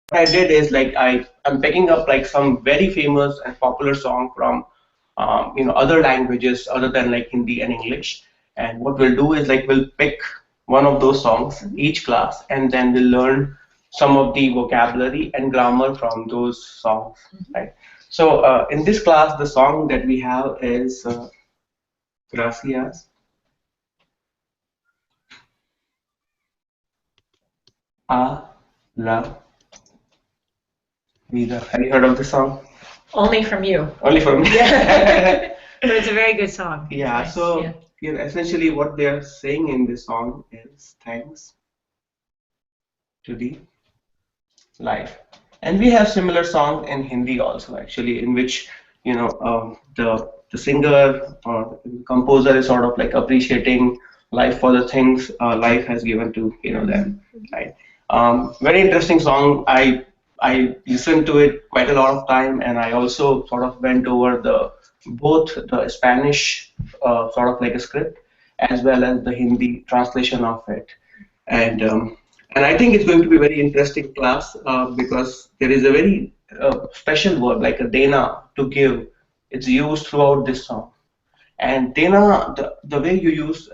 what I did is like I'm picking up like some very famous and popular song from other languages other than like Hindi and English. And what we'll do is like we'll pick one of those songs each class, and then we'll learn some of the vocabulary and grammar from those songs, right? So in this class, the song that we have is Gracias, a la Vida. Have you heard of this song? Only from you. Only for me. Yeah. But it's a very good song. Yeah, Nice. so Yeah. essentially what they are saying in this song is thanks to the life. And we have similar song in Hindi also actually, in which the singer or the composer is sort of like appreciating life for the things life has given to them, right? Very interesting song. I listened to it quite a lot of time, and I also sort of went over the both the Spanish sort of like a script as well as the Hindi translation of it. And I think it's going to be a very interesting class because there is a very special word like a dena to give. It's used throughout this song. And dena, the way you use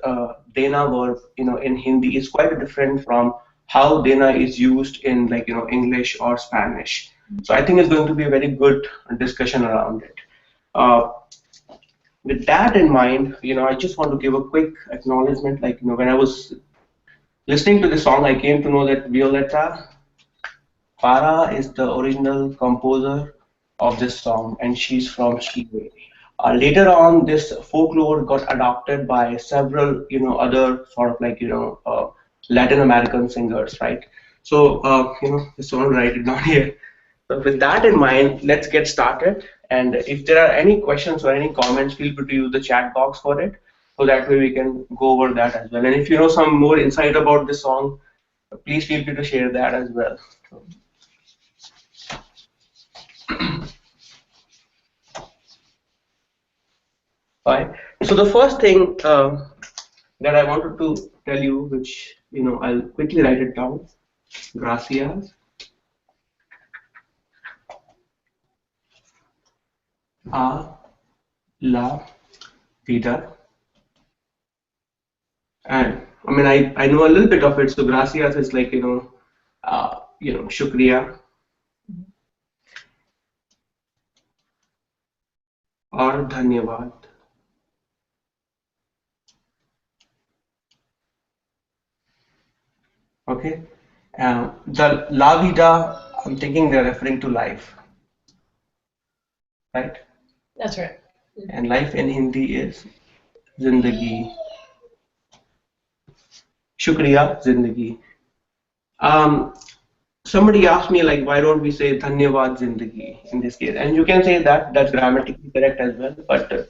dena verb, in Hindi is quite different from how dena is used in like English or Spanish. So I think it's going to be a very good discussion around it. Uh, with that in mind, I just want to give a quick acknowledgement. Like when I was listening to the song, I came to know that Violeta Parra is the original composer of this song, and she's from Chile. Later on, this folklore got adopted by several, other sort of like, Latin American singers, right? So, just want to write it down here. So with that in mind, let's get started. And if there are any questions or any comments, feel free to use the chat box for it. So that way we can go over that as well. And if you know some more insight about this song, please feel free to share that as well. Fine. So the first thing that I wanted to tell you, which I'll quickly write it down. Gracias a la vida. And I mean, I know a little bit of it. So gracias is like shukriya or dhanyavad. Okay. The la vida, I'm thinking they're referring to life, right? That's right. And life in Hindi is zindagi. Shukriya, zindagi. Um, Somebody asked me like, why don't we say dhanyavad zindagi in this case? And you can say that that's grammatically correct as well. But the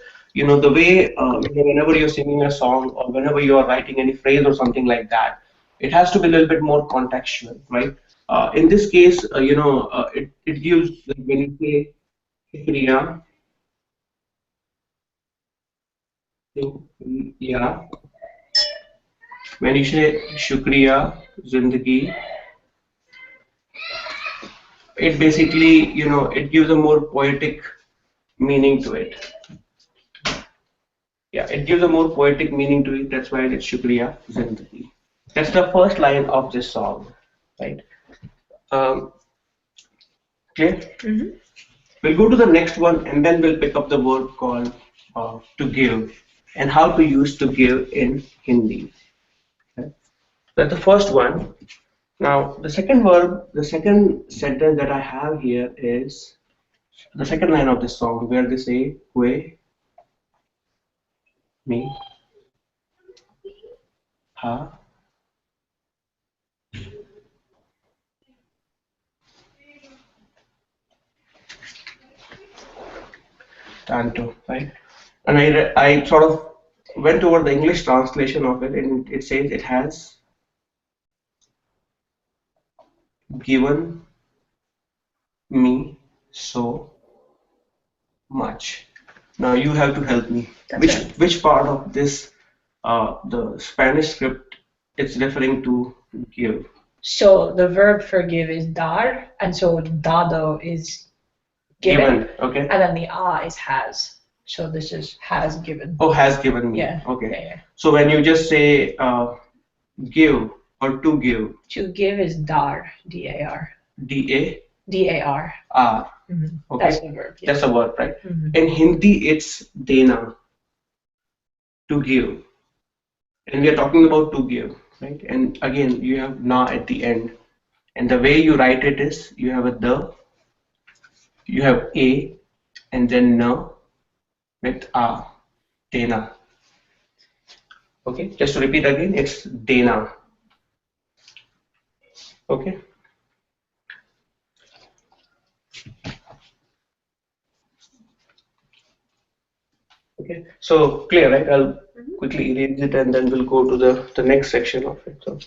way whenever you're singing a song or whenever you are writing any phrase or something like that, it has to be a little bit more contextual, right? In this case, it gives like, when you say shukriya, yeah, when you say shukriya zindagi, it basically it gives a more poetic meaning to it. Yeah, it gives a more poetic meaning to it. That's why it's Shukriya Zindagi. That's the first line of this song, right? Um, clear? Mm-hmm. We'll go to the next one, and then we'll pick up the word called to give and how to use to give in Hindi. Okay? That's the first one. Now, the second verb, the second sentence that I have here is the second line of this song, where they say, "Hue, me, ha, tanto," right? And I sort of went over the English translation of it, and it says it has given me so much. Now you have to help me. That's Which right. which part of this the Spanish script it's referring to give? So the verb for give is dar, and so dado is given, Okay. and then the is has. So this is has given. Oh, has given me. Yeah. Okay. Yeah. So when you just say give or to give, To give is dar, D-A-R. D-A? D-A-R. R. Okay. That's the verb. Yeah. That's a verb, right? In Hindi, it's dena, to give. And we are talking about to give, right? And again, you have na at the end. And the way you write it is you have a the, you have a, and then na with a, dena. Okay, just to repeat again, it's dena. Okay. Okay, so clear, right? I'll quickly erase it and then we'll go to the next section of it. So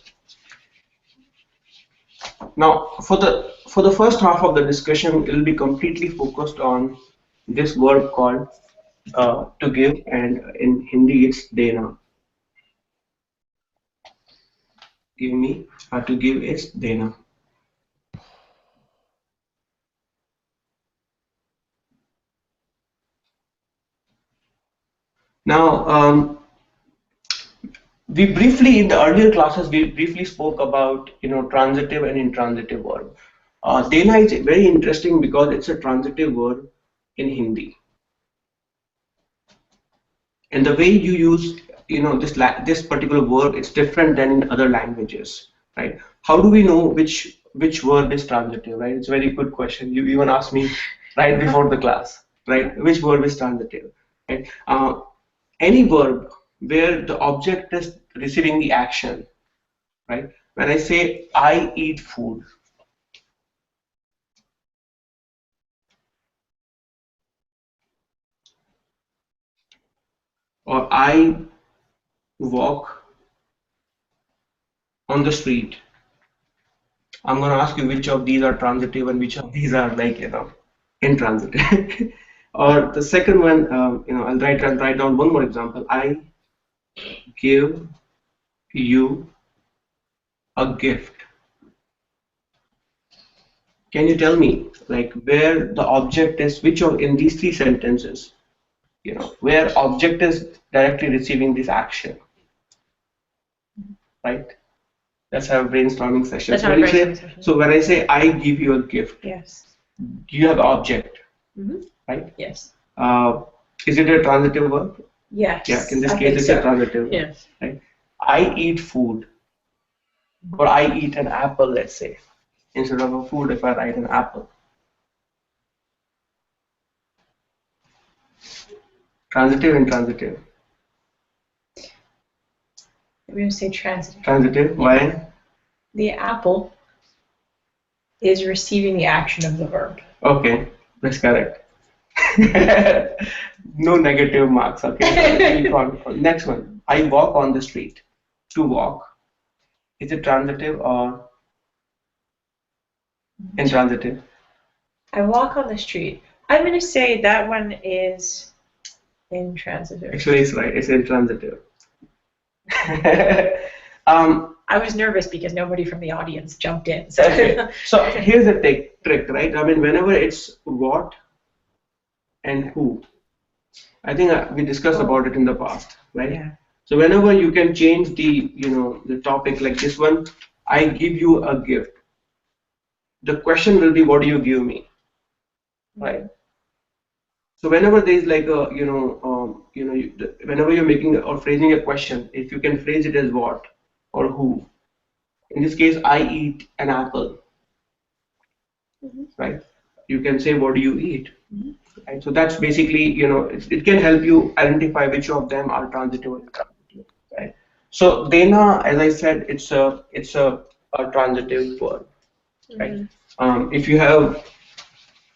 now for the first half of the discussion, it'll be completely focused on this verb called to give, and in Hindi it's dena. Give me, to give is dena. Now, we briefly in the earlier classes we briefly spoke about transitive and intransitive verb. Dena is very interesting because it's a transitive verb in Hindi, and the way you use this particular verb, it's different than in other languages, right? How do we know which verb is transitive, right? It's a very good question. You even asked me right before the class, right? Which verb is transitive, right? Any verb where the object is receiving the action, right? When I say I eat food, or I walk on the street, I'm going to ask you which of these are transitive and which of these are like intransitive. Or the second one, I'll write down one more example. I give you a gift. Can you tell me like where the object is, which of in these three sentences, where object is directly receiving this action, right? Let's have a brainstorming session. Let's have a brainstorming session. So when I say I give you a gift, Yes. you have object, right? Yes. Is it a transitive verb? Yes. Yeah, in this I case think it's so. a transitive verb. Yes. Right? I eat food, or I eat an apple, let's say. Instead of a food, if I write an apple. Transitive, intransitive. I'm going to say transitive. Transitive, why? The apple is receiving the action of the verb. Okay, that's correct. No negative marks, okay? Next one. I walk on the street. To walk. Is it transitive or intransitive? I walk on the street. I'm going to say that one is intransitive. Actually, it's right. It's intransitive. I was nervous because nobody from the audience jumped in. So, okay. So here's the trick, right? I mean, whenever it's what and who, I think we discussed about it in the past, right? Yeah. So whenever you can change the topic like this one, I give you a gift. The question will be, what do you give me, right? So whenever there is like a whenever you're making or phrasing a question, if you can phrase it as what or who. In this case, I eat an apple, right? You can say, what do you eat? Right? So that's basically, it can help you identify which of them are transitive or intransitive, right? So dena, as I said, it's a transitive verb, right?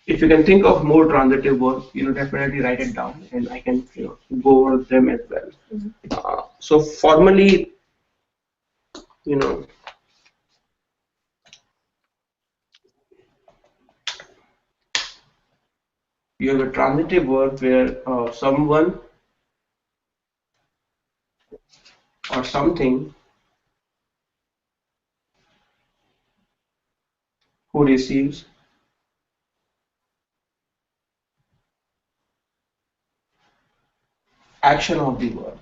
If you can think of more transitive verbs, definitely write it down, and I can go over them as well. So formally, you know, you have a transitive verb where someone or something who receives action of the verb,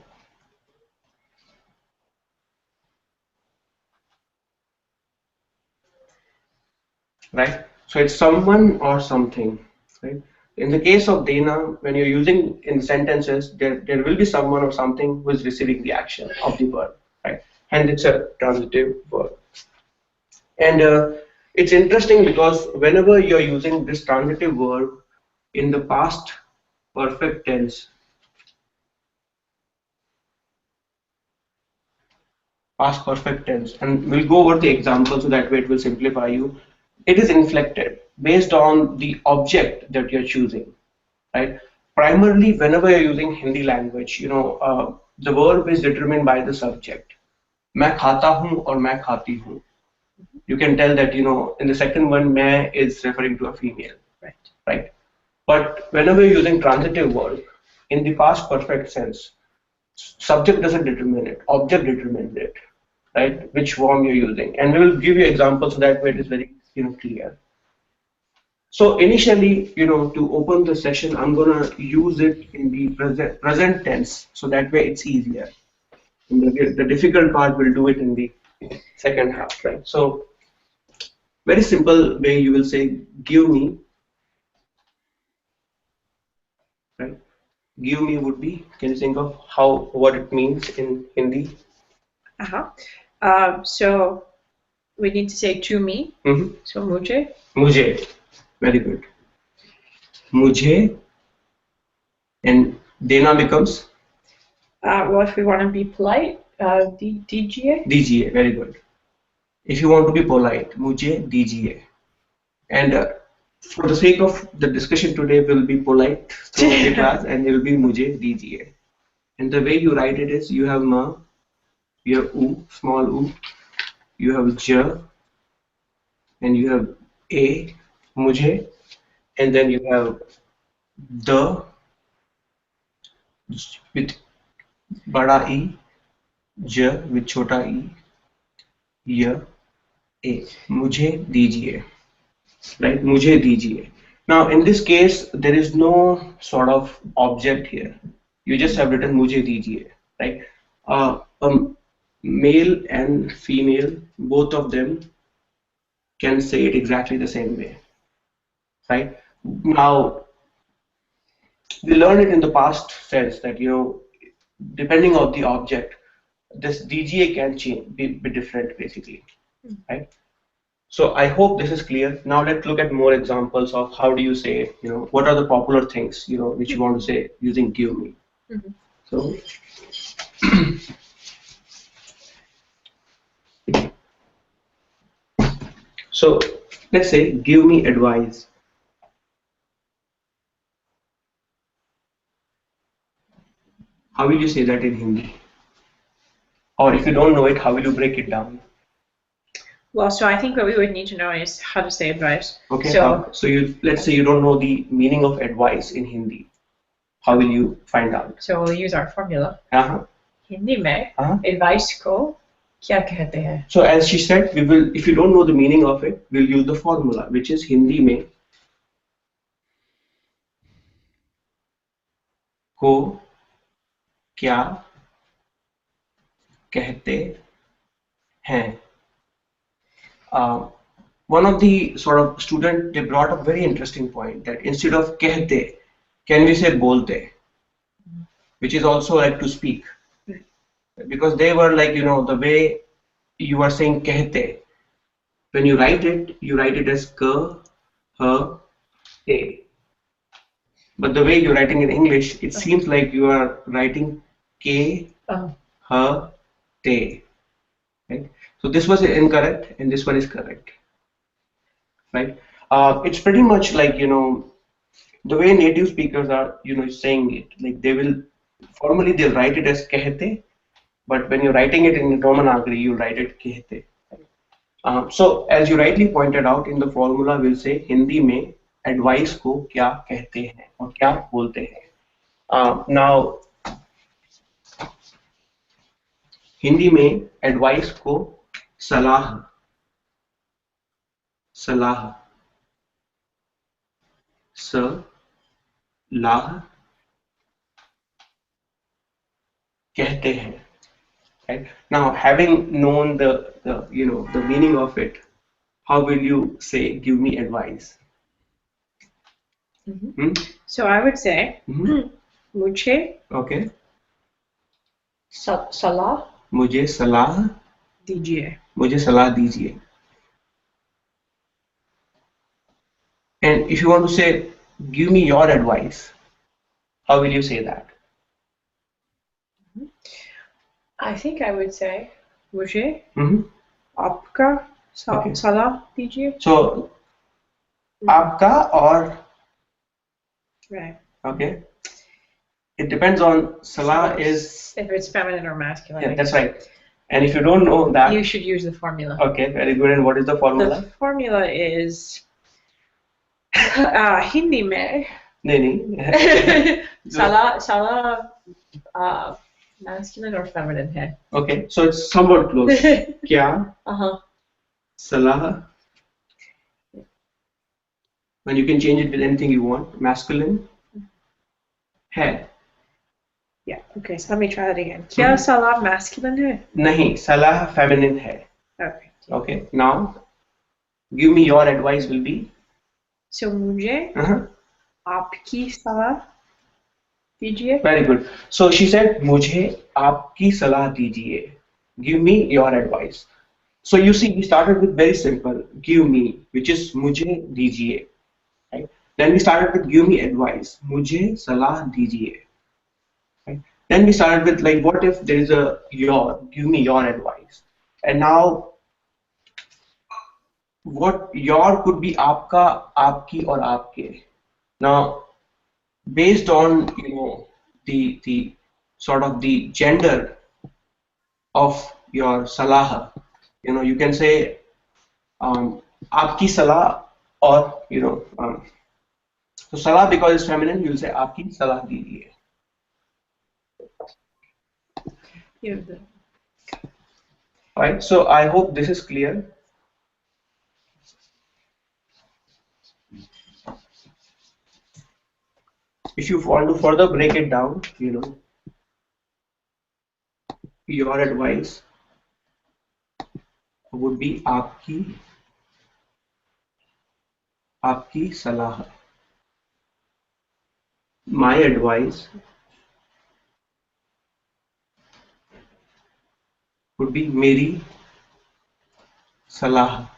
right? So it's someone or something, right? In the case of Dana, when you're using in sentences, there will be someone or something who is receiving the action of the verb, right? And it's a transitive verb. And it's interesting because whenever you're using this transitive verb in the perfect tense, past perfect tense, and we'll go over the example so that way it will simplify you. It is inflected based on the object that you're choosing, right? Primarily, whenever you're using Hindi language, the verb is determined by the subject. मैं खाता हूँ और मैं खाती हूँ. You can tell that in the second one, मैं is referring to a female, right? But whenever you're using transitive verb in the past perfect sense, subject doesn't determine it, object determines it, right? Which form you're using, and we will give you examples so that way it is very clear. So initially, to open the session, I'm gonna use it in the present tense, so that way it's easier. And the difficult part we'll do it in the second half, right? So very simple way you will say, give me, right? Give me would be, can you think of what it means in Hindi? So we need to say to me. Mm-hmm. So mujhe. Mujhe, very good. Mujhe, and dena becomes? Well, if we want to be polite, dijiye. Dijiye, very good. If you want to be polite, mujhe dijiye. And for the sake of the discussion today, we'll be polite throughout the class, and it will be mujhe dijiye. And the way you write it is, you have ma, you have u, small u, you have j, and you have a, mujhe, and then you have the with bada e, j with chota e, y, a. Mujhe dijiye, right? Mujhe dijiye. Now in this case, there is no sort of object here. You just have written mujhe dijiye, right? Male and female, both of them can say it exactly the same way, right? Now we learned it in the past sense that depending on the object, this DGA can change, be different basically, right? So I hope this is clear. Now let's look at more examples of how do you say, what are the popular things, which you want to say using give me. Mm-hmm. So so let's say give me advice. How will you say that in Hindi? Or if you don't know it, how will you break it down? Well, so I think what we would need to know is how to say advice. Okay. So let's say you don't know the meaning of advice in Hindi. How will you find out? So we'll use our formula. Hindi में advice को क्या कहते हैं? So as she said, we will. If you don't know the meaning of it, we'll use the formula, which is Hindi में को क्या कहते हैं. One of the sort of student, they brought up very interesting point that instead of कहते, can we say बोलते, which is also like to speak, because they were like the way you are saying कहते, when you write it as k, h, te. But the way you're writing in English, it seems like you are writing k, h, te. Right? So this was incorrect, and this one is correct. Right? It's pretty much like the way native speakers are saying it. Like formally they'll write it as कहते, but when you're writing it in Romanagri, you write it कहते. So as you rightly pointed out in the formula, we'll say Hindi में advice को क्या कहते हैं और क्या बोलते हैं. Now हिंदी में advice को सलाह सलाह, सलाह कहते हैं. Right? Now, having known the meaning of it, how will you say, give me advice? Hmm? So I would say, मुझे Okay. सलाह मुझे सलाह दीजिए. मुझे सलाह दीजिए. And if you want to say, give me your advice, how will you say that? I think I would say, मुझे Mm-hmm. आपका Okay. सलाह दीजिए. So, आपका or Right. okay. It depends on salah is if it's feminine or masculine. yeah, that's right. And if you don't know that, You should use the formula. okay, very good. And what is the formula? The formula is Hindi में नहीं. सलाह masculine or feminine है. Okay, so it's somewhat close. क्या सलाह, and you can change it with anything you want. Masculine है. Yeah. Okay. So let me try that again. क्या सलाह masculine है? नहीं, सलाह feminine है. Okay. Okay. Now, give me your advice will be. So मुझे आपकी सलाह दीजिए. Very good. So she said, मुझे आपकी सलाह दीजिए. Give me your advice. So you see, we started with very simple, give me, which is मुझे दीजिए. Right? Then we started with give me advice. मुझे सलाह दीजिए. Right? Then we started with like, what if there is a your, give me your advice. And now, what your could be आपका, आपकी और आपके. Now, based on the sort of the gender of your salah, you can say आपकी सलाह or so salah because it's feminine, you'll say आपकी सलाह दीजिए. Right, so I hope this is clear. If you want to further break it down, your advice would be आपकी सलाह. My advice would be मेरी सलाह.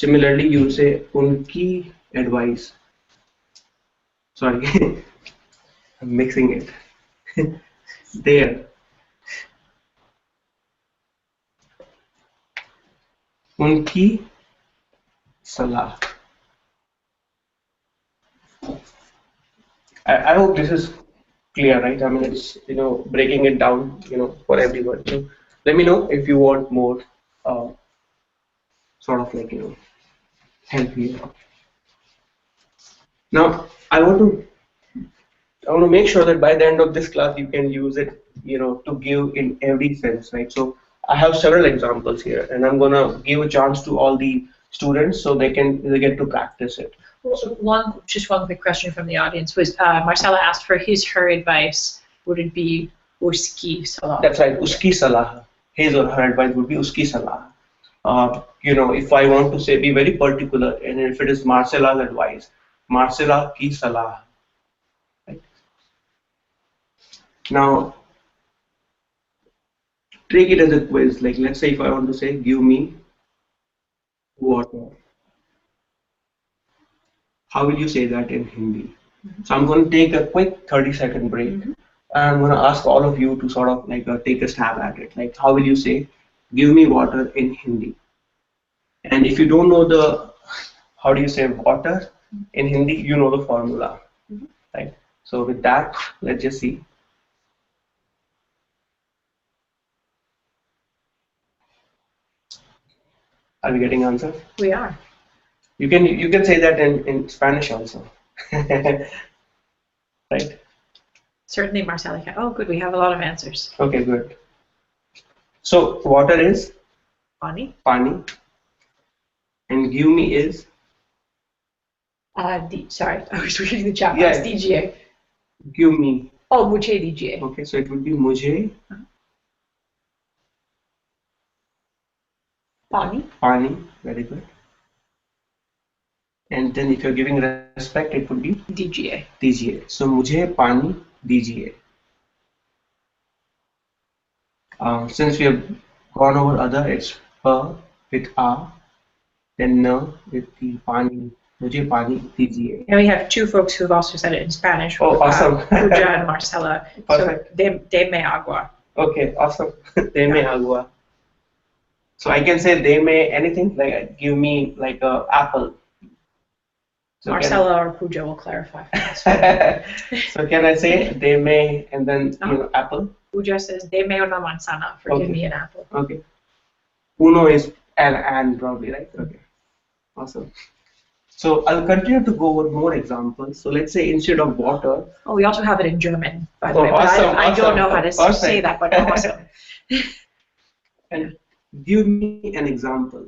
Similarly, you say उनकी advice. Sorry, I'm mixing it. There. उनकी सलाह. I hope this is clear, right? I mean, it's breaking it down, for everyone. So let me know if you want more, sort of like help here. Now I want to make sure that by the end of this class you can use it, to give in every sense, right? So I have several examples here, and I'm gonna give a chance to all the students so they get to practice it. Just one quick question from the audience was Marcella asked for her advice. Would it be uski salah? That's right, uski salah. His or her advice would be uski salah. If I want to say, be very particular, and if it is Marcella's advice, Marcella ki salah. Right? Now, take it as a quiz. Like, let's say if I want to say, give me water. How will you say that in Hindi? So I'm going to take a quick 30-second break. And I'm going to ask all of you to sort of like take a stab at it. Like, how will you say, give me water in Hindi? And if you don't know how do you say water in Hindi, you know the formula, right? So with that, let's just see. Are we getting answers? We are. You can say that in Spanish also, right? Certainly, Marcella can. Oh, good. We have a lot of answers. Okay, good. So water is Pani. Pani. And give me is? Sorry, I was reading the chat Yeah. box. DGA. Give me. Oh, mujhe dijiye. Okay, so it would be mujhe. Pani. Pani. Very good. And then if you're giving respect, it would be? DGA. DGA. So mujhe pani dijiye. Since we have gone over other, it's pa with a, then na with the pani. Mujhe pani dijiye. And we have two folks who've also said it in Spanish. Oh, awesome. Pooja and Marcela. Perfect. So, de me agua. Okay, awesome. Deme agua. So I can say deme anything, like give me like a apple. So Marcela or Pooja will clarify. so can I say deme and then apple? Pooja says deme una manzana for give me an apple. Okay. Uno is and probably, right? Okay. Awesome. So I'll continue to go over more examples. So let's say instead of water. Oh, we also have it in German, by the way. Awesome, I don't know how to say that, but awesome. And give me an example.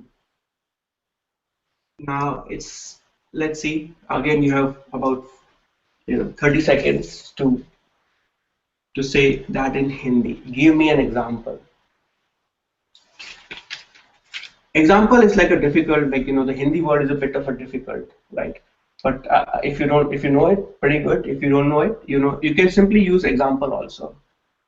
Now let's see. Again, you have about 30 seconds to say that in Hindi. Give me an example. Example is like a difficult, like the Hindi word is a bit of a difficult, right? But if you know it, pretty good. If you don't know it, you can simply use example also.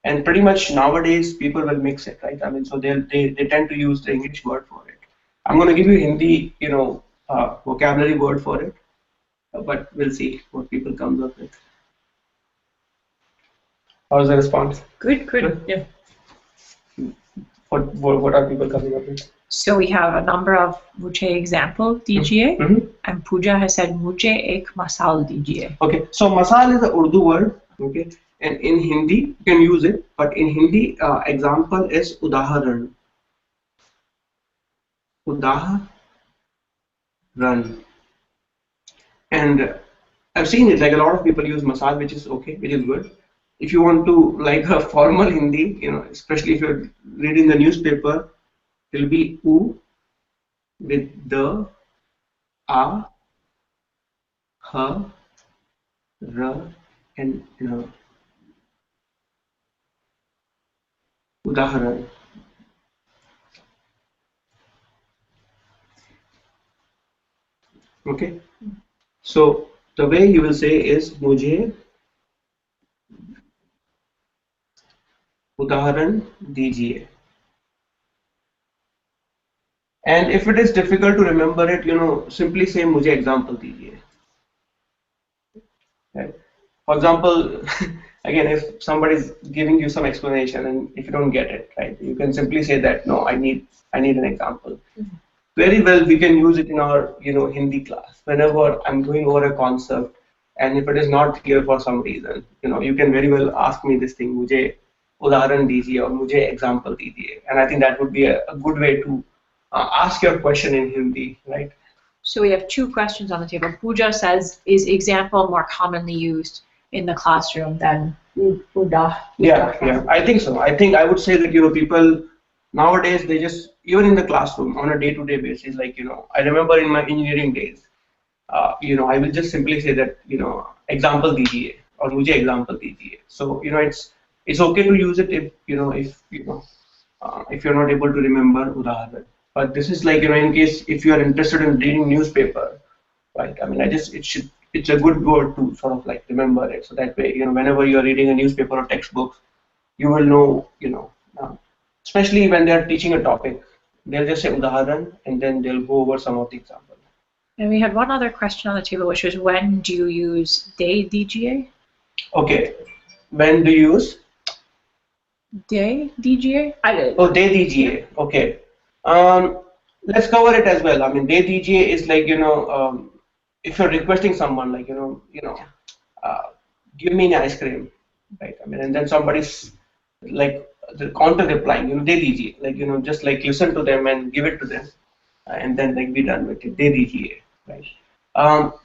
And pretty much nowadays people will mix it, right? I mean, so they tend to use the English word for it. I'm going to give you Hindi, vocabulary word for it, but we'll see what people comes up with. How's the response? Good. Yeah. What are people coming up with? So we have a number of mujhe example dijiye, and Pooja has said mujhe ek masal dijiye. Okay, so masal is an Urdu word, okay, and in Hindi you can use it, but in Hindi example is udaharan. Udaharan. And I've seen it, like a lot of people use masal, which is okay, which is good. If you want to like a formal Hindi, especially if you're reading the newspaper, it'll be u with the, a, ha, ra, and udaharan. Okay, so the way you will say is mujhe udaharan dijiye. And if it is difficult to remember it, simply say mujhe example dijiye. Right? For example, again, if somebody is giving you some explanation and if you don't get it, right, you can simply say that no, I need an example. Very well, we can use it in our Hindi class. Whenever I'm going over a concept, and if it is not clear for some reason, you can very well ask me this thing, mujhe udaharan dijiye or mujhe example dijiye, and I think that would be a good way to ask your question in Hindi, right? So we have two questions on the table. Pooja says, is example more commonly used in the classroom than udah? Yeah, I think so. I think I would say that people nowadays, they just, even in the classroom on a day-to-day basis, like I remember in my engineering days, I will just simply say that example dijiye or mujhe example dijiye. So it's okay to use it if if you're not able to remember udaharan. But this is like in case if you are interested in reading newspaper, right? I mean, it's a good word to sort of like remember it. So that way, whenever you are reading a newspaper or textbooks, you will know, especially when they are teaching a topic, they'll just say udaharan and then they'll go over some of the examples. And we had one other question on the table, which was, when do you use de dijiye? Okay, when do you use? De dijiye? Oh, de dijiye. Okay. Let's cover it as well. I mean, de dijiye is like if you're requesting someone, like give me an ice cream, right? I mean, and then somebody's like the counter replying, de dijiye, like just like listen to them and give it to them, and then like be done with it. De dijiye, right?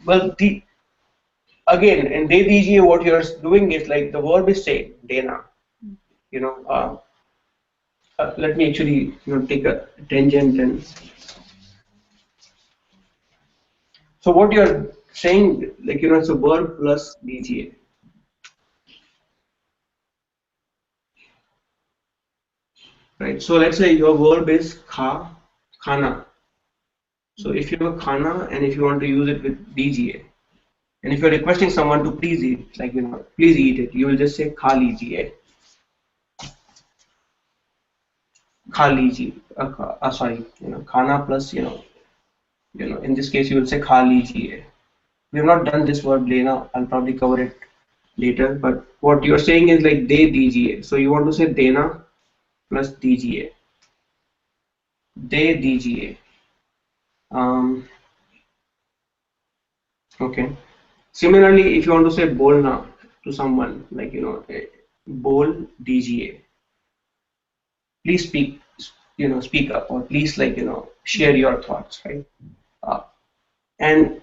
Well, again in de dijiye, what you're doing is like the verb is same, dena, let me actually take a tangent. And so what you're saying, like it's a verb plus DGA, right? So let's say your verb is khana. So if you have a khana and if you want to use it with DGA, and if you're requesting someone to please eat, like please eat it, you will just say kha lijiye, kha lijiye. Sorry, khana plus in this case you will say kha lijiye. We have not done this verb lena. I'll probably cover it later. But what you're saying is like de dijiye. So you want to say dena plus dijiye. De dijiye. Okay. Similarly, if you want to say bolna to someone, like bol dijiye. Please speak, speak up, or please share your thoughts, right? Uh, and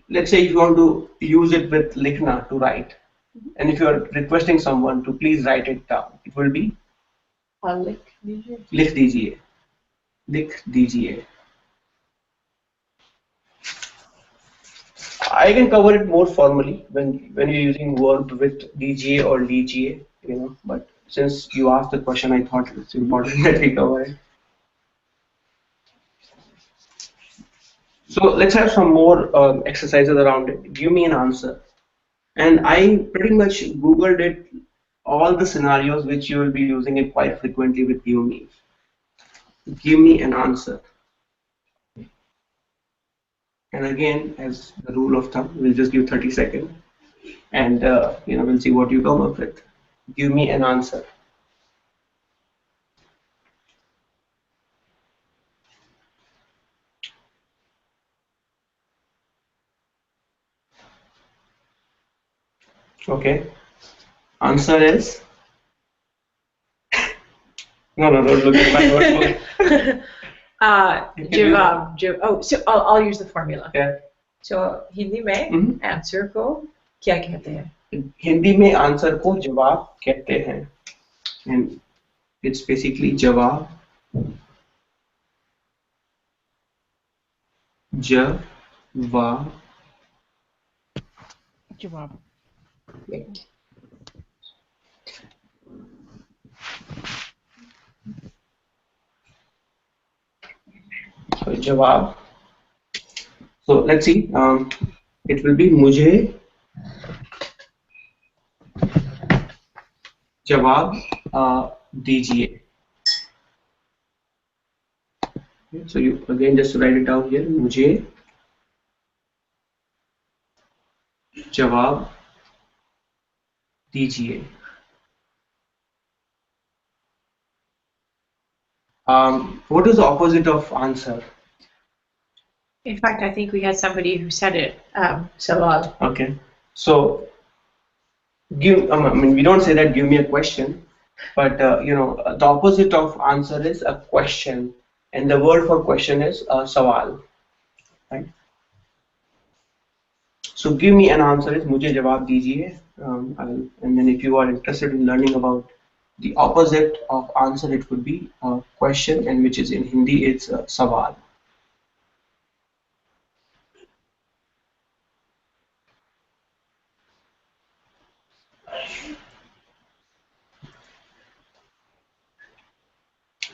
let's say if you want to use it with likhna to write, and if you are requesting someone to please write it down, it will be likh dijiye, likh dijiye. I can cover it more formally when you're using verb with dga or dga, but since you asked the question, I thought it's important that we cover it. So let's have some more exercises around it. Give me an answer. And I pretty much Googled it, all the scenarios which you will be using it quite frequently with give me. Give me an answer. And again, as the rule of thumb, we'll just give 30 seconds and we'll see what you come up with. Give me an answer. Okay. Answer is no, don't look at my notebook. So I'll use the formula. Yeah. So Hindi में answer को क्या कहते हैं? हिंदी में answer को जवाब कहते हैं. And it's basically जवाब. जवाब. So जवाब. So let's see. It will be मुझे जवाब दीजिए. So you again just write it down here. मुझे जवाब दीजिए. What is the opposite of answer? In fact, I think we had somebody who said it. Sawal. Okay. So give. I mean, we don't say that. Give me a question, but the opposite of answer is a question, and the word for question is sawal, right? So give me an answer is मुझे जवाब दीजिए. And then if you are interested in learning about the opposite of answer, it would be a question, and which is in Hindi it's sawal.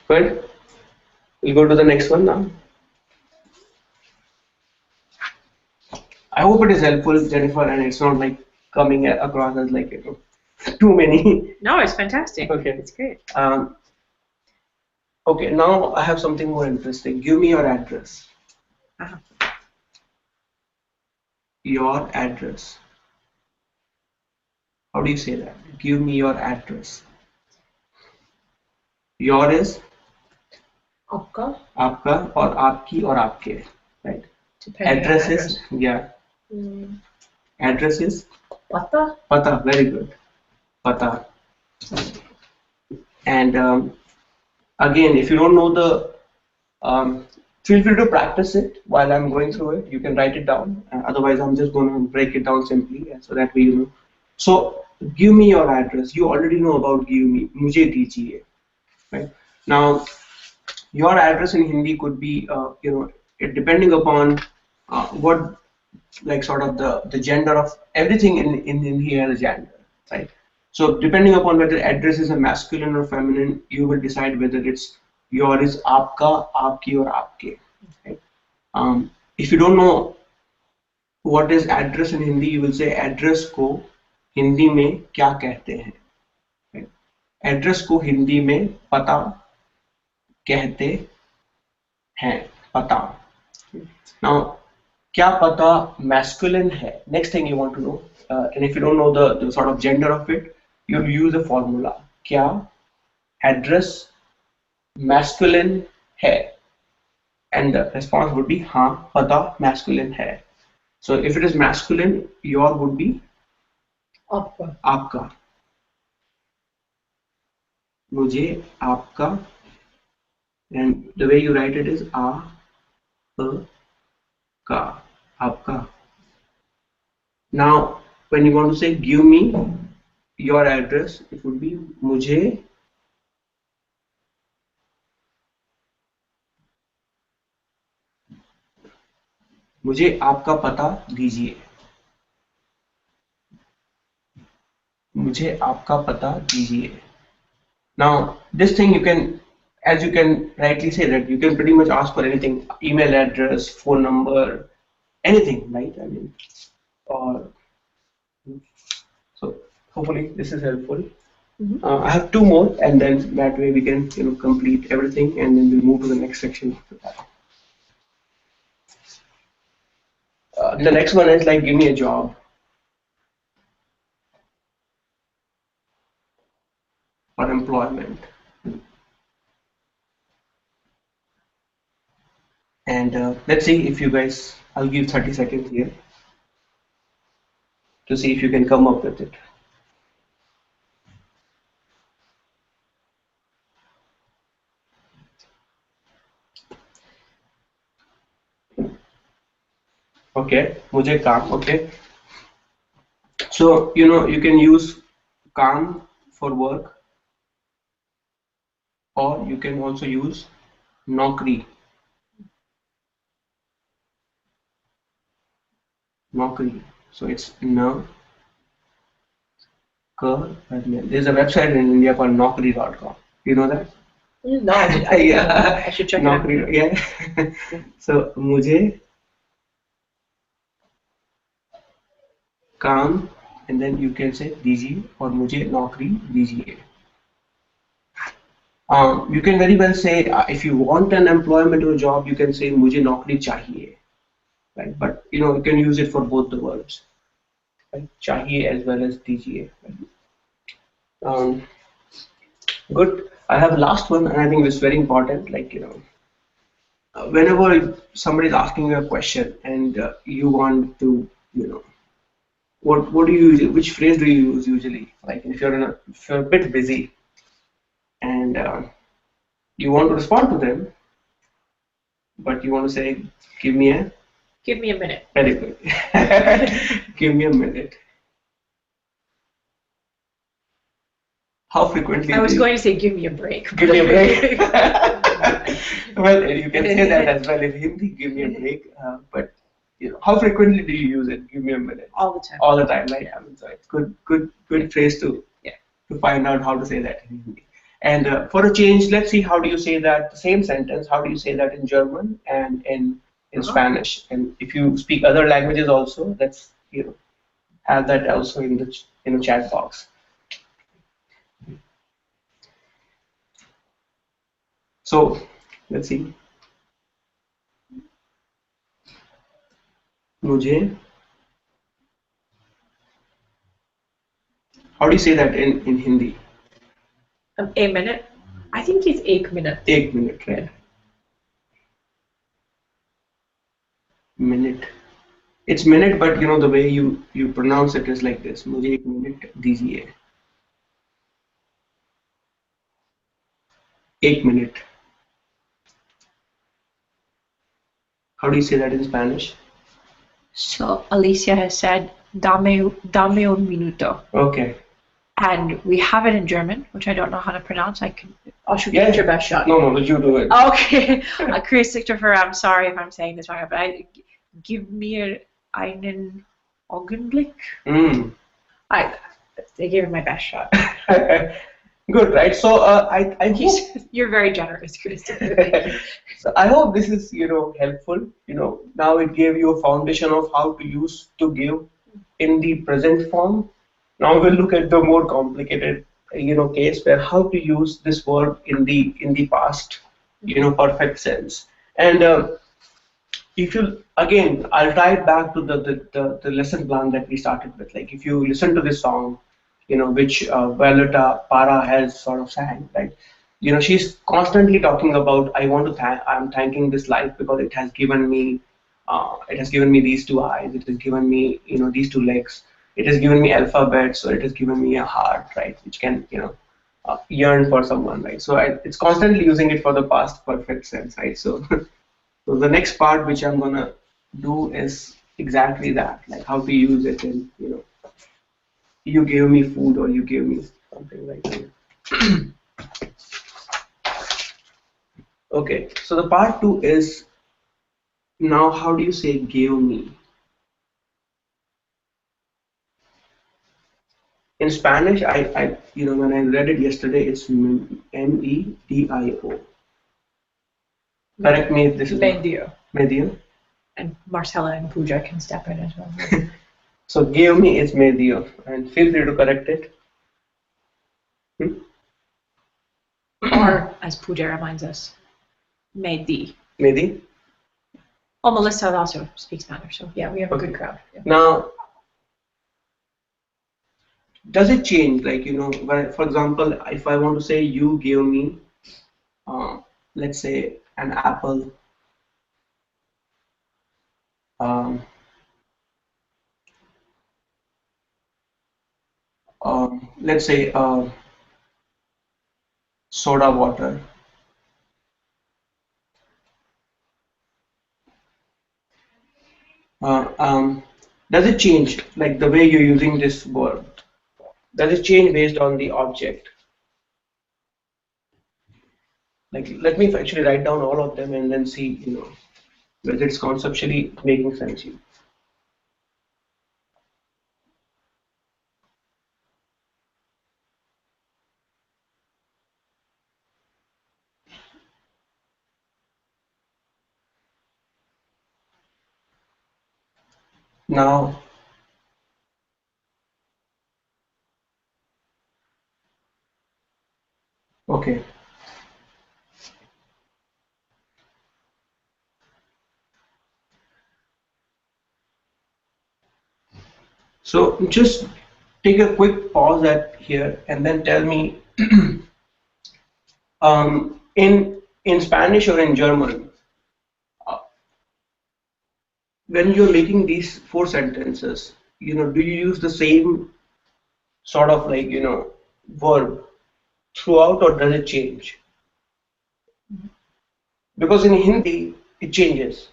Good. We'll go to the next one now. I hope it is helpful, Jennifer, and it's not like coming across as like too many. No, it's fantastic. Okay. It's great. Okay, now I have something more interesting. Give me your address. Your address. How do you say that? Give me your address. Your is आपका. आपका और आपकी और आपके, right? Address is Address is Pata. Pata. Very good. Pata. And again, if you don't know the, feel free to practice it while I'm going through it. You can write it down. Otherwise, I'm just going to break it down simply so that we know. So, give me your address. You already know about give me. मुझे दीजिए. Right? Now, your address in Hindi could be, depending upon what, like sort of the gender of everything in Hindi has a gender, right? So depending upon whether address is a masculine or feminine, you will decide whether it's your is आपका, आपकी or आपके. Right? If you don't know what is address in Hindi, you will say address को हिंदी में क्या कहते हैं. Right? Address को हिंदी में पता कहते हैं. पता. Now, क्या पता masculine है? Next thing you want to know, and if you don't know the sort of gender of it, you'll use a formula. क्या address masculine है? And the response would be हाँ पता masculine है. So if it is masculine, your would be आपका. आपका. मुझे आपका, and the way you write it is का, आपका. Now, when you want to say give me your address, it would be मुझे आपका पता दीजिए. मुझे आपका पता दीजिए. Now, this thing you can, as you can rightly say that you can pretty much ask for anything, email address, phone number, anything, right? I mean, or so hopefully this is helpful. I have two more, and then that way we can complete everything, and then we'll move to the next section after that. The next one is like give me a job or employment. And let's see if you guys, I'll give 30 seconds here to see if you can come up with it. Okay, मुझे काम. Okay, so you can use काम for work, or you can also use नौकरी. Nokri. So it's n k. There's a website in India called Naukri.com. You know that? No, I Yeah. I should check it Naukri. out. Yeah. So मुझे काम, and then you can say दीजिए और मुझे नौकरी दीजिए. You can very well say if you want an employment or job, you can say मुझे नौकरी चाहिए, right? But you can use it for both the verbs, right? चाहिए as well as दीजिए. Good. I have last one, and I think it's very important. Like whenever somebody is asking you a question and you want to, what do you use? Which phrase do you use usually? Like if you're a bit busy and you want to respond to them, but you want to say, give me a minute. very good. Give me a minute. How frequently? I was going to say give me a break. Give me a break. Well, you can say that as well in Hindi. Give me a break. But how frequently do you use it? Give me a minute. All the time. All the time, right? I mean, so it's good phrase to find out how to say that in Hindi. And for a change, let's see how do you say that the same sentence. How do you say that in German and in Spanish? And if you speak other languages also, let's have that also in the chat box. So let's see. मुझे. How do you say that in Hindi? A minute. I think it's 1 minute. 1 minute, right? Minute. It's minute, but the way you pronounce it is like this. मुझे 1 minute दीजिए. 1 minute. How do you say that in Spanish? So Alicia has said, dame un minuto. Okay. And we have it in German, which I don't know how to pronounce. Ashu, Yeah. give it your best shot. No, you do it. Okay. Christopher, I'm sorry if I'm saying this wrong, but give me einen Augenblick. They gave it my best shot. Good, right? So I hope you're very generous, Christopher. so I hope this is helpful. Now it gave you a foundation of how to use to give in the present form. Now we'll look at the more complicated case where how to use this verb in the past perfect sense. And if you again, I'll tie it back to the lesson plan that we started with. Like if you listen to this song, which Violeta Parra has sort of sang, right? She's constantly talking about I'm thanking this life because it has given me these two eyes, it has given me these two legs, it has given me alphabet, so it has given me a heart, right, which can yearn for someone, right? So it's constantly using it for the past perfect sense, right? So so the next part which I'm gonna do is exactly that, like how to use it in you gave me food or you gave me something like that. Okay, so the part 2 is now how do you say gave me? In Spanish, I when I read it yesterday, it's medio. Correct me if this is medio. Medio. And Marcella and Pooja can step in as well. So gave me is medio, and feel free to correct it. Or as Pooja reminds us, medi. Medi. Oh, Melissa also speaks Spanish, so yeah, we have a good crowd. Yeah. Now, does it change? Like for example, if I want to say you gave me, let's say an apple. Let's say soda water. Does it change, like the way you're using this verb? Does it change based on the object? Like, let me actually write down all of them and then see, whether it's conceptually making sense to you. Now, okay. So just take a quick pause at here and then tell me, in Spanish or in German, uh, when you're making these 4 sentences, do you use the same sort of like verb throughout, or does it change? Because in Hindi it changes.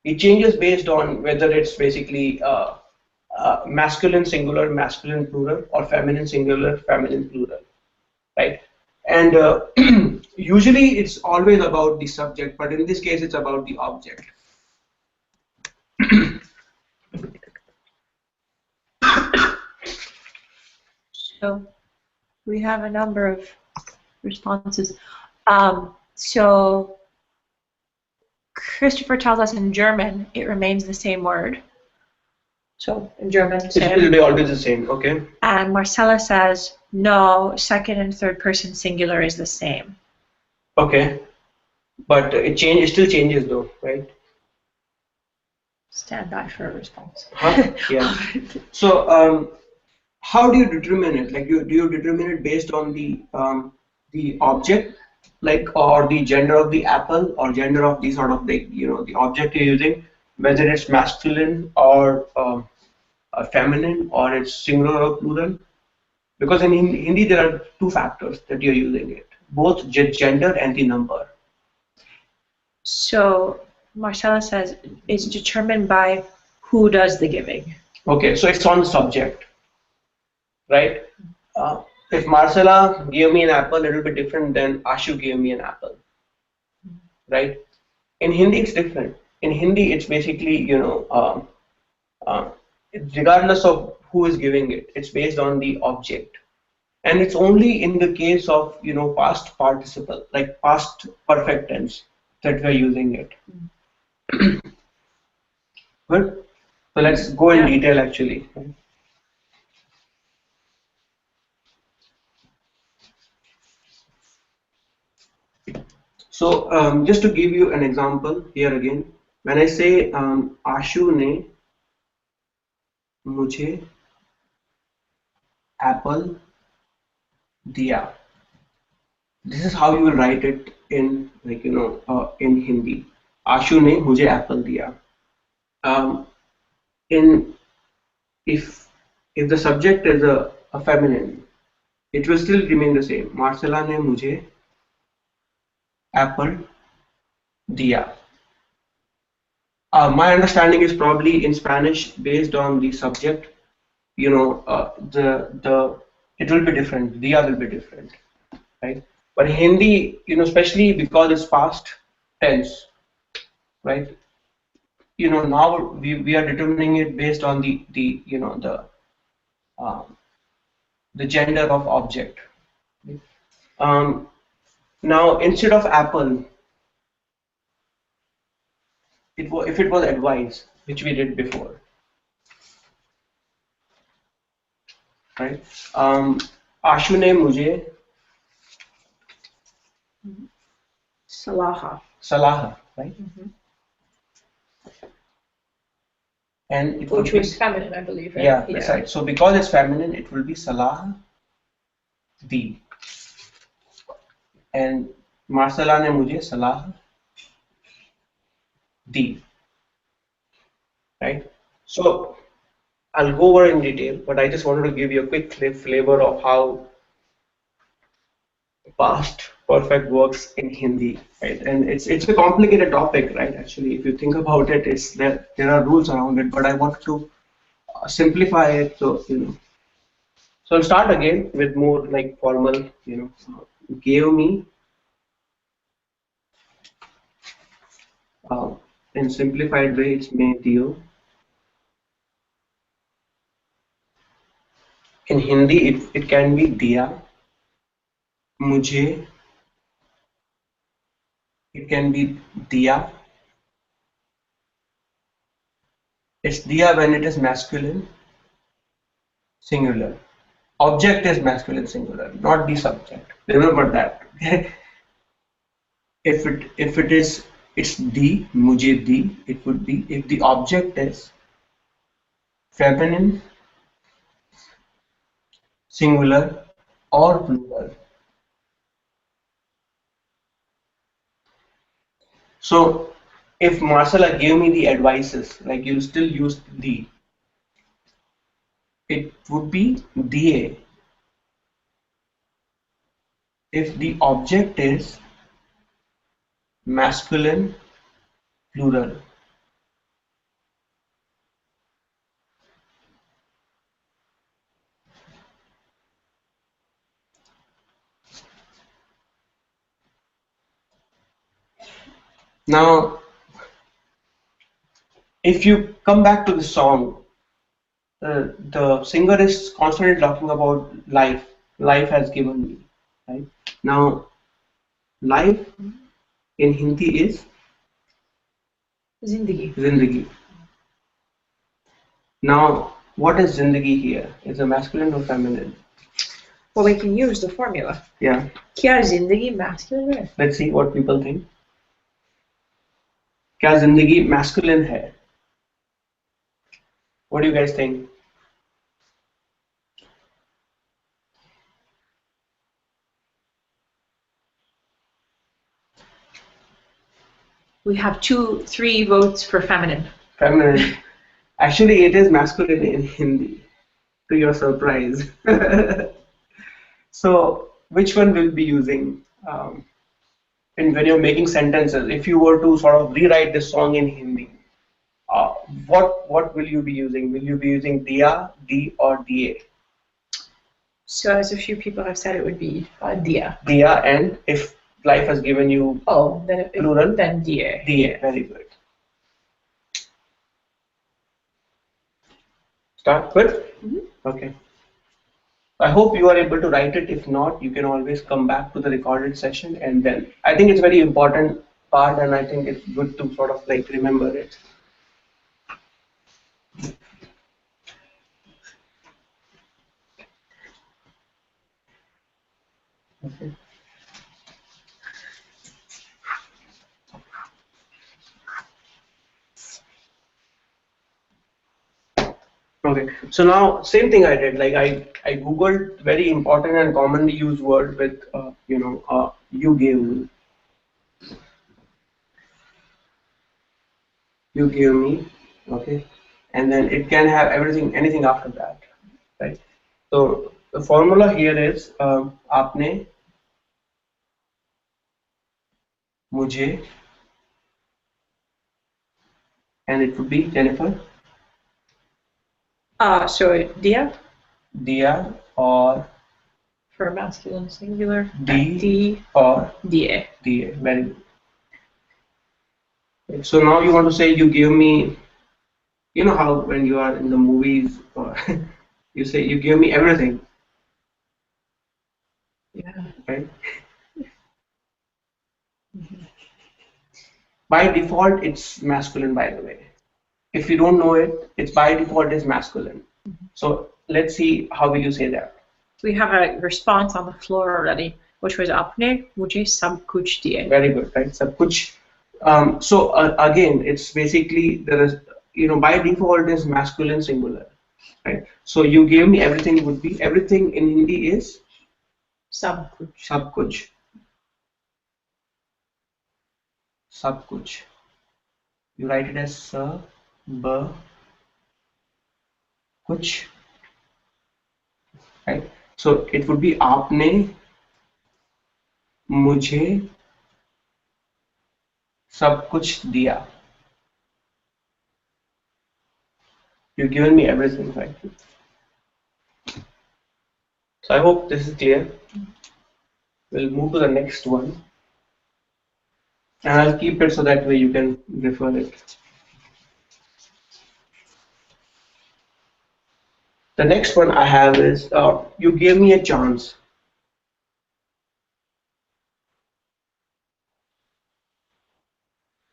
It changes based on whether it's basically masculine singular, masculine plural, or feminine singular, feminine plural, right? And usually it's always about the subject, but in this case it's about the object. So we have a number of responses. So Christopher tells us in German it remains the same word. So in German, it will be always the same, okay? And Marcella says no, second and third person singular is the same. Okay, but it still changes though, right? Stand by for a response. Yeah. So how do you determine it? Like, do you determine it based on the object, like, or the gender of the apple, or gender of the sort of the object you're using, whether it's masculine or feminine, or it's singular or plural? Because in Hindi there are 2 factors that you're using it, both gender and the number. So Marcella says it's determined by who does the giving. Okay, so it's on the subject, right? If Marcella gave me an apple, it will be different than Ashu gave me an apple, right? In Hindi, it's different. In Hindi, it's basically, uh, regardless of who is giving it, it's based on the object. And it's only in the case of, past participle, like past perfect tense, that we're using it. Good. So let's go in detail actually. So just to give you an example here again, when I say Ashu ne mujhe apple diya, this is how you will write it in in Hindi. Ashu ne mujhe apple diya. Um, in if the subject is a feminine, it will still remain the same. Marcela ne mujhe apple diya. My understanding is probably in Spanish based on the subject. The it will be different. Diya will be different, right? But Hindi, especially because it's past tense, right? Now we are determining it based on um, the gender of object. Um, Now instead of apple, if it was advice, which we did before, right? आशु ने मुझे Salaha. सलाह, right? And it Which would was feminine, I believe, right? yeah, that's right. So because it's feminine, it will be salah di. And Marcela ने मुझे सलाह दी, right? So I'll go over in detail, but I just wanted to give you a quick flavor of how past perfect works in Hindi, right? And it's a complicated topic, right? Actually, if you think about it, it's there are rules around it, but I want to simplify it, so So I'll start again with more like formal, gave me, in simplified way, it's me dio. In Hindi, it can be diya, mujhe, it can be diya. It's diya when it is masculine, singular. Object is masculine singular, not the subject. Remember that. If it is it's di, mujhe di, it would be if the object is feminine, singular, or plural. So if Marcella gave me the advices, like you still use the, it would be da if the object is masculine plural. Now, if you come back to the song, the singer is constantly talking about life. Life has given me, right? Now, life in Hindi is Zindagi. zindagi. Now, what is zindagi here? Is it masculine or feminine? Well, we can use the formula. Yeah. Kya zindagi masculine है? Let's see what people think. क्या जिंदगी masculine है? What do you guys think? We have 3 votes for feminine. Feminine. Actually, it is masculine in Hindi, to your surprise. So, which one will be using? And when you're making sentences, if you were to sort of rewrite this song in Hindi, what will you be using? Will you be using diya, di, or da? So as a few people have said, it would be dia. Dia, and if life has given you Then plural, then die. die. Very good. Start good? Okay. I hope you are able to write it. If not, you can always come back to the recorded session, and then I think it's very important part, and I think it's good to sort of like remember it. Okay. Okay, so now same thing I did. Like I googled very important and commonly used word with you gave me, you gave me, okay, and then it can have everything anything after that, right? So the formula here is आपने मुझे, and it would be Jennifer, So dia दिया, or for masculine singular. The, or Die. दिए. Very good. So now you want to say you give me, you know how when you are in the movies or you say you give me everything, Yeah. right? By default, it's masculine, by the way. If you don't know it, it's by default is masculine. So let's see how will you say that. We have a response on the floor already, which was apne mujhe sab kuch diye. Very good, right? Sab kuch. So again, it's basically there is, by default is masculine singular, right? So you gave me everything would be everything in Hindi is Sab kuch. sab kuch. Sab kuch. You write it as sab kuch, right? So it would be आपने मुझे सब कुछ दिया. You've given me everything, right? So I hope this is clear. We'll move to the next one, and I'll keep it so that way you can refer it. The next one I have is you gave me a chance.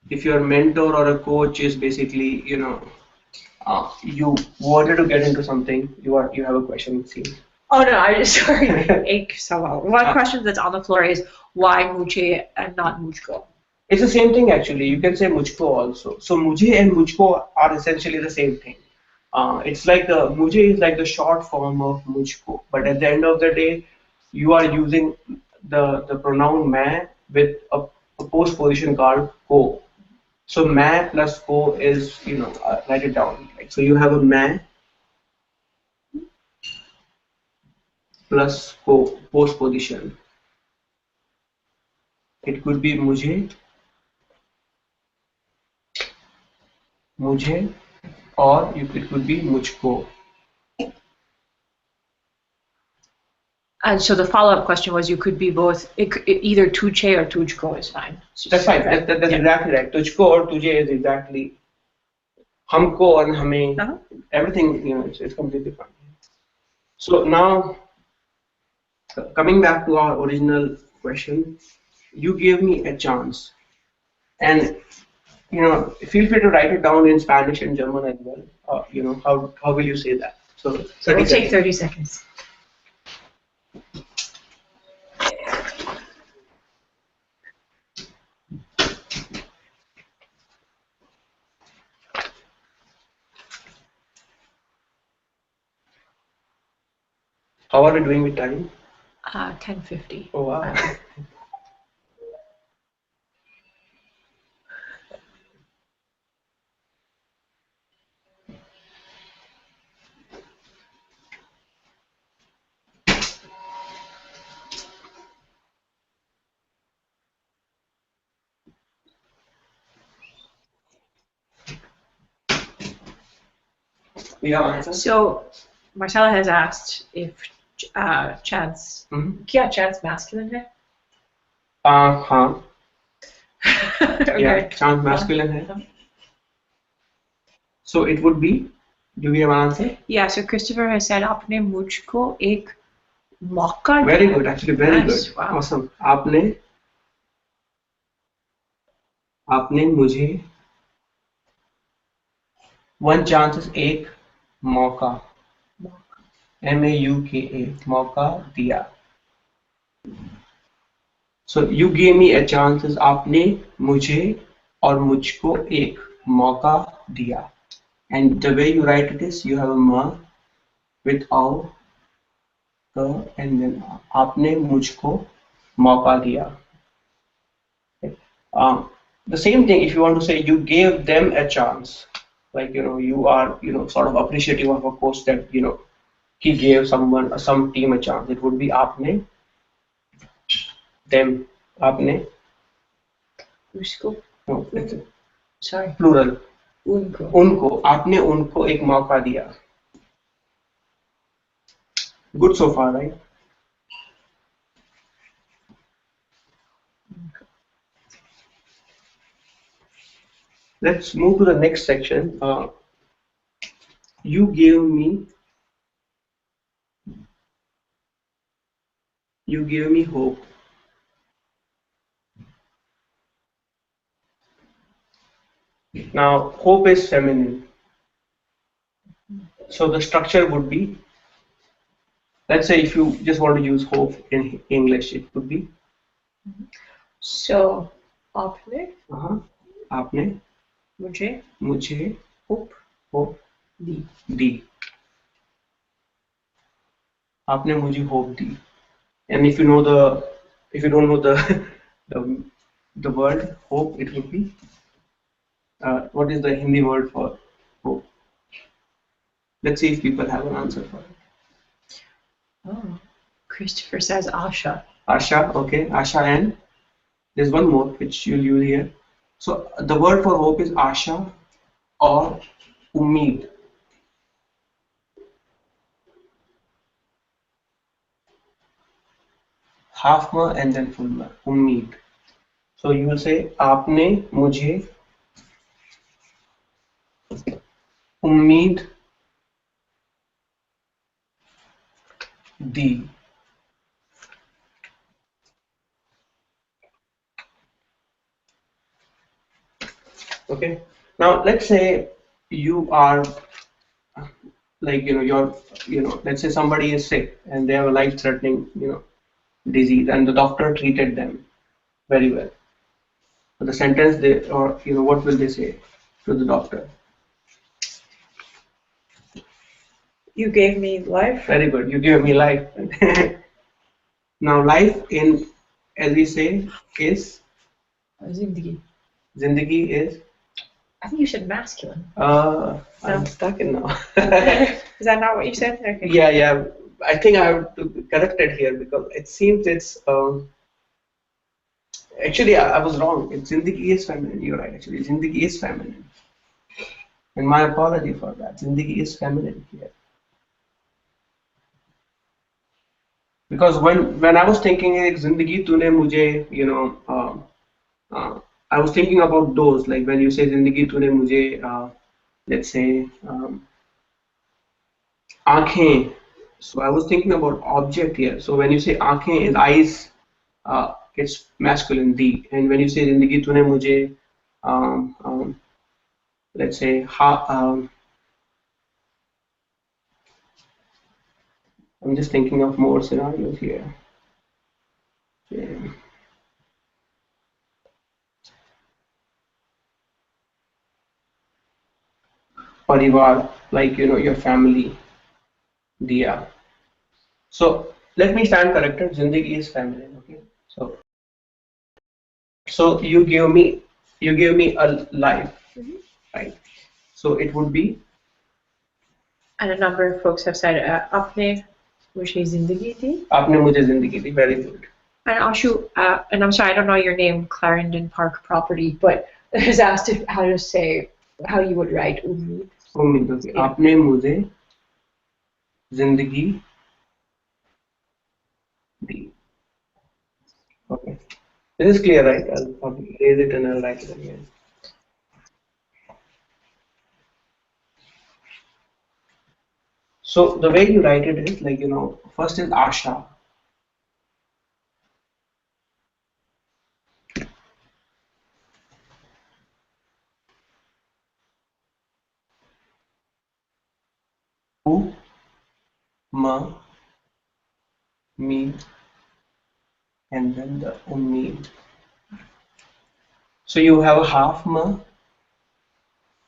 If your mentor or a coach is basically, you wanted to get into something, you have a question, it seems. Oh no, I just sorry. Ek sawal. One question that's on the floor is why mujhe and not mujhko? It's the same thing actually. You can say mujhko also. So mujhe and mujhko are essentially the same thing. It's like mujhe is like the short form of mujhko, but at the end of the day, you are using the pronoun main with a postposition called ko. So main plus ko is write it down. Like, so you have a main plus ko postposition. It could be mujhe, or it could be mujhko. And so the follow-up question was you could be both, either tujhe or tujhko is fine. That's fine. That's exactly right. Tujhko or tujhe is exactly हमको और हमें. Everything, it's completely fine. So now, coming back to our original question, you gave me a chance, and feel free to write it down in Spanish and German as well. How will you say that? So We'll take 30 seconds. How are we doing with time? 10:50. Oh wow. Yeah. So Marcella has asked if chance. Mhm. क्या chance masculine है? हाँ, yeah, Okay. chance masculine है. So it would be, do we have an answer? Yeah, so Christopher has said आपने मुझको एक मौका Very दिया. good, actually, very Nice, good. wow. Awesome. आपने मुझे one chance is एक मौका, MAUKA, मौका दिया. So you gave me a chance is आपने मुझे और मुझको एक मौका दिया. And the way you write it is you have a ma without the and then आपने मुझको मौका दिया. The same thing if you want to say you gave them a chance, like you are sort of appreciative of a coach that he gave some team a chance. It would be आपने them आपने उसको no it's sorry plural उनको उनको आपने उनको एक मौका दिया. Good so far, right? Let's move to the next section. You gave me hope. Now hope is feminine, so the structure would be, let's say if you just want to use hope in English, it would be so आपने आपने मुझे hope दी. आपने मुझे hope the. And if you don't know the word hope, it would be what is the Hindi word for hope? Let's see if people have an answer for it. Oh, Christopher says Asha. Asha, okay, Asha, and there's one more which you'll use here. So the word for hope is Asha or Ummeed. Half ma and then full ma, Ummeed. So you will say आपने मुझे उम्मीद दी. Okay. Now let's say you are like let's say somebody is sick and they have a life-threatening disease and the doctor treated them very well. So the sentence they or what will they say to the doctor? You gave me life. Very good. You gave me life. Now life in, as we say, is Zindagi. Zindagi is. I think you said masculine. I'm stuck in now. Is that not what you said? Okay. Yeah. I think I have to correct it here because it seems it's actually I was wrong. It's Zindagi is feminine. You're right. Actually, Zindagi is feminine. And my apology for that. Zindagi is feminine here. Because when I was thinking Zindagi tune mujhe, I was thinking about those, like when you say Zindagi tune mujhe, let's say aankhein. So I was thinking about object here. So when you say aankhein is eyes, it's masculine D. And when you say Zindagi tune mujhe, let's say I'm just thinking of more scenarios here. Yeah. Parivar, like your family, diya. So let me stand corrected. Zindagi is feminine. Okay. So you gave me a life, right? So it would be. And a number of folks have said आपने मुझे जिंदगी दी. आपने मुझे जिंदगी दी. Very good. And Ashu, and I'm sorry, I don't know your name, Clarendon Park Property, but I was asked how to say how you would write उम्मीद. Okay. आपने मुझे जिंदगी D. Okay. This is clear, right? I'll probably erase it and I'll write it again. So the way you write it is like, first is Asha. U, Ma, Me, and then the Ummeed. So you have a half Ma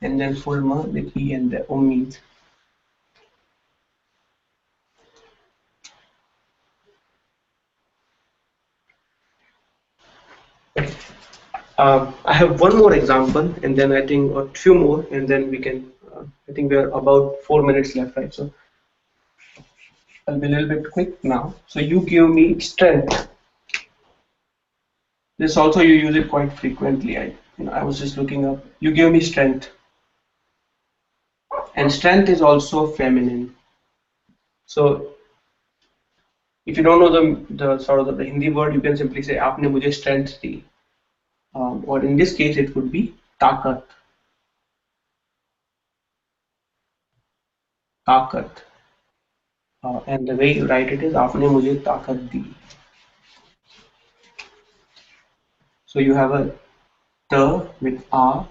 and then full Ma with E and the Ummeed. I have one more example, and then I think a few more, and then we can. I think we are about 4 minutes left, right? So I'll be a little bit quick now. So you give me strength. This also you use it quite frequently. I was just looking up. You give me strength, and strength is also feminine. So if you don't know the sort of the Hindi word, you can simply say आपने मुझे strength the. Or in this case, it would be ताकत. ताकत. And the way you write it is आपने मुझे ताकत दी. So you have a त with a,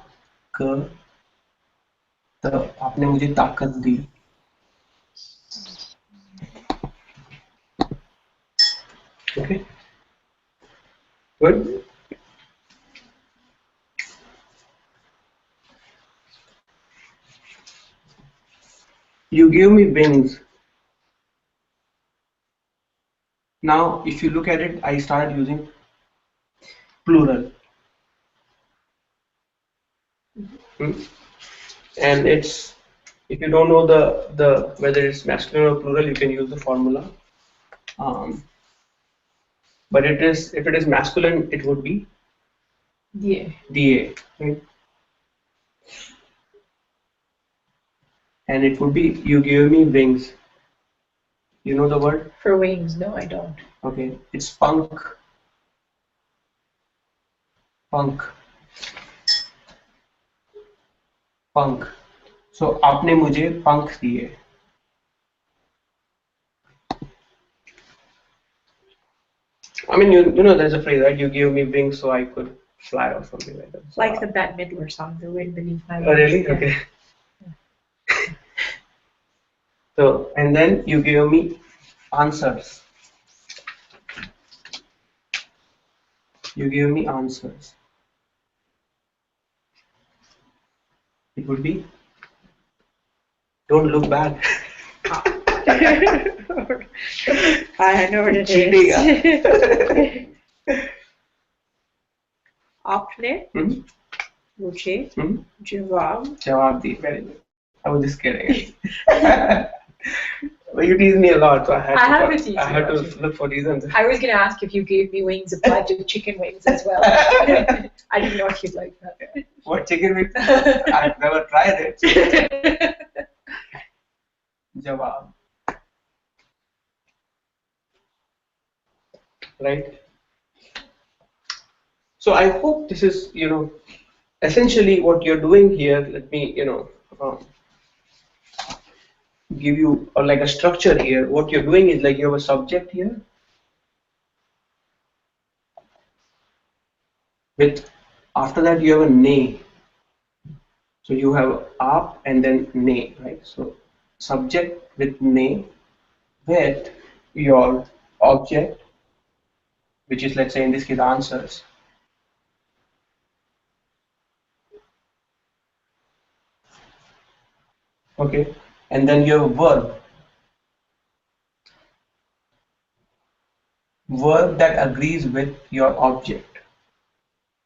क, त. आपने मुझे ताकत दी. Okay. Good. You give me wings. Now, if you look at it, I started using plural. And it's, if you don't know the whether it's masculine or plural, you can use the formula. But if it is masculine, it would be Yeah. DA, right? And it would be you give me wings. You know the word? For wings, no, I don't. Okay, it's punk. Punk. Punk. So आपने मुझे पंख दिए. I mean, you know, there's a phrase, right? You gave me wings so I could fly or something like that. So, Like the Bette Midler song, The Wind Beneath My Wings. oh, really? Yeah. Okay. So, and then you give me answers. You give me answers. It would be, don't look back. I know what it Cheating, is. आपने मुझे जवाब दी. Very good. I was just kidding. But you tease me a lot, so I had to look for reasons. I was going to ask if you gave me wings applied to chicken wings as well. I didn't know if you'd like that. What chicken wings? I've never tried it. Jawab. Right? So I hope this is, essentially what you're doing here. Let me, give you like a structure here. What you're doing is like you have a subject here with, after that you have a ne. So you have aap and then ne, right? So subject with ne with your object, which is, let's say in this case, answers. Okay, and then you have a verb that agrees with your object,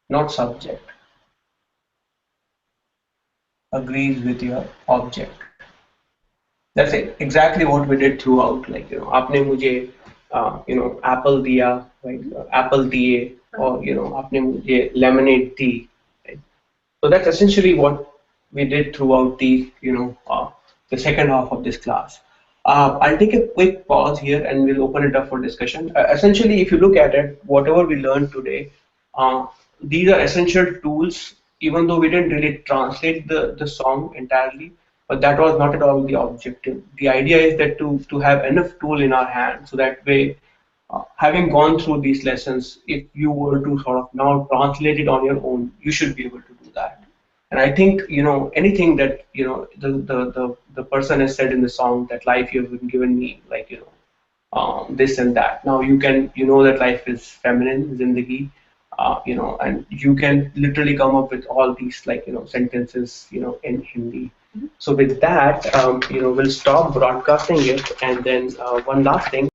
not subject. Agrees with your object. That's exactly what we did throughout. Like, आपने मुझे apple दिया, right? Apple दिए, or आपने मुझे lemonade the, right? So that's essentially what we did throughout the the second half of this class. I'll take a quick pause here and we'll open it up for discussion. Essentially, if you look at it, whatever we learned today, uh, these are essential tools, even though we didn't really translate the song entirely, but that was not at all the objective. The idea is that to have enough tool in our hand so that way, having gone through these lessons, if you were to sort of now translate it on your own, you should be able to do that. And I think, anything that, the person has said in the song, that life you have been given me, like, this and that. Now you can, that life is feminine, zindagi, and you can literally come up with all these, like, sentences, in Hindi. So with that, we'll stop broadcasting it. And then one last thing.